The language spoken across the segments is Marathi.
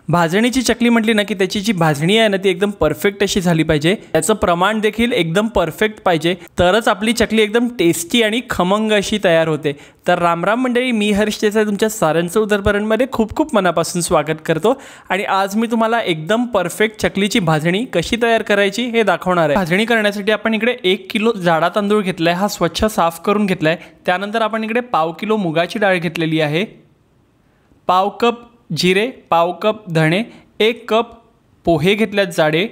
भाजणीची चकली म्हटली ना की त्याची जी भाजणी आहे ना ती एकदम परफेक्ट अशी झाली पाहिजे, त्याचं प्रमाण देखील एकदम परफेक्ट पाहिजे, तरच आपली चकली एकदम टेस्टी आणि खमंग अशी तयार होते। तर रामराम मंडळी, मी हर्ष देसाई तुमच्या साऱ्यांचं उदरपर्यंतमध्ये खूप खूप मनापासून स्वागत करतो। आणि आज मी तुम्हाला एकदम परफेक्ट चकलीची भाजणी कशी तयार करायची हे दाखवणार आहे। भाजणी करण्यासाठी आपण इकडे 1 किलो जाडा तांदूळ घेतलाय, हा स्वच्छ साफ करून घेतलाय। त्यानंतर आपण इकडे पाव किलो मुगाची डाळ घेतलेली आहे, पाव कप जिरे, पाव कप धणे, 1 कप पोहे घेतल्यात जाडे,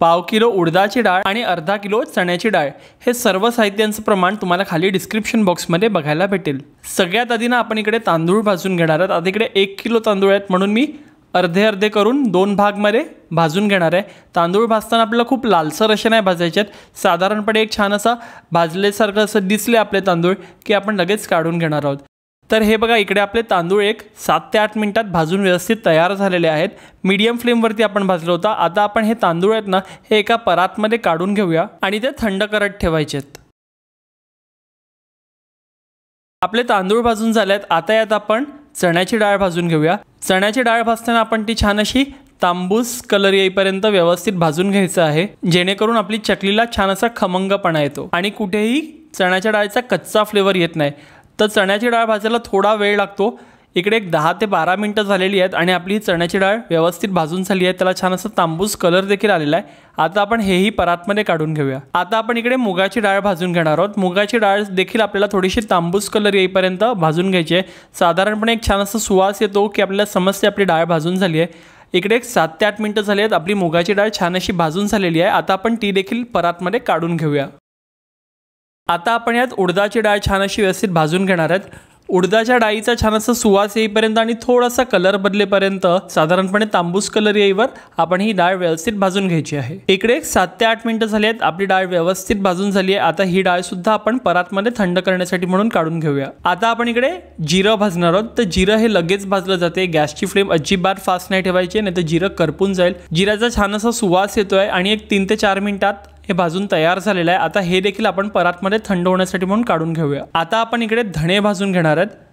पाव किलो उडदाची डाळ आणि अर्धा किलो चण्याची डाळ। हे सर्व साहित्यांचं प्रमाण तुम्हाला खाली डिस्क्रिप्शन बॉक्समध्ये बघायला भेटेल। सगळ्यात आधी ना आपण इकडे तांदूळ भाजून घेणार आहोत। आता इकडे 1 किलो तांदूळ आहेत म्हणून मी अर्धे अर्धे करून 2 भागमध्ये भाजून घेणार आहे। तांदूळ भाजताना आपल्याला खूप लालसर असे नाही भाजायचे आहेत, साधारणपणे एक छान असा भाजल्यासारखं असं दिसले आपले तांदूळ की आपण लगेच काढून घेणार आहोत। तर हे बघा, इकडे आपले तांदूळ 7 ते 8 मिनिटात भाजून व्यवस्थित तयार झालेले आहेत। मीडियम फ्लेमवरती आपण भाजलं होतं। आता आपण हे तांदूळ आहेत ना हे एका परातमध्ये काढून घेऊया आणि ते थंड करत ठेवायचे आहेत। आपले तांदूळ भाजून झालेत। आता यात आपण चण्याची डाळ भाजून घेऊया। चण्याची डाळ भाजताना आपण ती छान अशी तांबूस कलर येईपर्यंत व्यवस्थित भाजून घ्यायचं आहे, जेणेकरून आपली चकलीला छान असा खमंगपणा येतो आणि कुठेही चण्याच्या डाळीचा कच्चा फ्लेवर येत नाही। तर चण्याची डाळ भाजायला थोडा वेळ लागतो। इकडे 10 ते 12 मिनिटं झालेली आहेत आणि आपली चण्याची डाळ व्यवस्थित भाजून झाली आहे, त्याला छान असा तांबूस कलर देखील आलेला आहे। आता आपण हेही परातमध्ये काढून घेऊया। आता आपण इकडे मुगाची डाळ भाजून घेणार आहोत। मुगाची डाळ देखील आपल्याला थोडीशी तांबूस कलर येईपर्यंत भाजून घ्यायची आहे। साधारणपणे एक छान असा सुवास येतो की आपल्याला समजते आपली डाळ भाजून झाली आहे। इकडे 7 ते 8 मिनिटं झाली आहेत, आपली मुगाची डाळ छान अशी भाजून झालेली आहे। आता आपण ती देखील परातमध्ये काढून घेऊया। आता आपण यात उडदाची डाळ छान अशी व्यवस्थित भाजून घेणार आहेत। उडदाच्या डाळीचा छान असा सुवास येईपर्यंत आणि थोडासा कलर बदलेपर्यंत, साधारणपणे तांबूस कलर येईवर आपण ही डाळ व्यवस्थित भाजून घ्यायची आहे। इकडे 7 ते 8 मिनिटं झाली आहेत, आपली डाळ व्यवस्थित भाजून झाली आहे। आता ही डाळ सुद्धा आपण परातमध्ये थंड करण्यासाठी म्हणून काढून घेऊया। आता आपण इकडे जिरं भाजणार आहोत। तर जिरं हे लगेच भाजलं जाते, गॅसची फ्लेम अजिबात फास्ट नाही ठेवायची, नाही तर जिरं करपून जाईल। जिऱ्याचा छान असा सुवास येतोय आणि एक 3 ते 4 मिनिटात हे भाजून तयार झालेलं आहे। आता हे देखील आपण परातमध्ये थंड होण्यासाठी म्हणून काढून घेऊया। आता आपण इकडे धणे भाजून घेणार आहेत।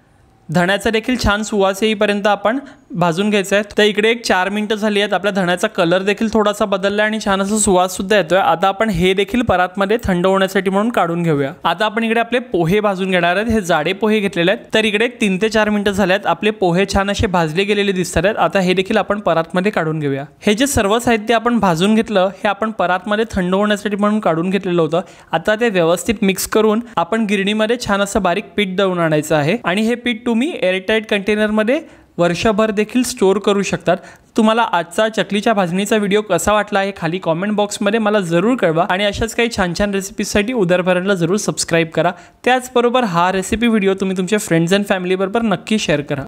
धण्याचा देखील छान सुवास येईपर्यंत आपण भाजून घ्यायचं आहे। तर इकडे एक 4 मिनिटं झाली आहेत, आपल्या धण्याचा कलर देखील थोडासा बदलला आणि छान असा सुवास सुद्धा येतोय। आता आपण हे देखील परातमध्ये थंड होण्यासाठी म्हणून काढून घेऊया। आता आपण इकडे आपले पोहे भाजून घेणार आहेत। हे जाडे पोहे घेतलेले आहेत। तर इकडे 3 ते 4 मिनिटं झाले आहेत, आपले पोहे छान असे भाजले गेलेले दिसतात आहेत। आता हे देखील आपण परातमध्ये काढून घेऊया। हे जे सर्व साहित्य आपण भाजून घेतलं हे आपण परातमध्ये थंड होण्यासाठी म्हणून काढून घेतलेलं होतं। आता ते व्यवस्थित मिक्स करून आपण गिरणीमध्ये छान असं बारीक पीठ दळून आणायचं आहे आणि हे पीठ तुम्ही एअरटाईट कंटेनरमध्ये वर्षभर देखील स्टोर करू शकतात। तुम्हाला आजचा चकलीच्या भाजणीचा व्हिडिओ कसा वाटला आहे खाली कॉमेंट बॉक्समध्ये मला जरूर कळवा आणि अशाच काही छान छान रेसिपीजसाठी उदरभरणला जरूर सबस्क्राईब करा। त्याचबरोबर हा रेसिपी व्हिडिओ तुम्ही तुमच्या फ्रेंड्स अँड फॅमिली बरोबर नक्की शेअर करा।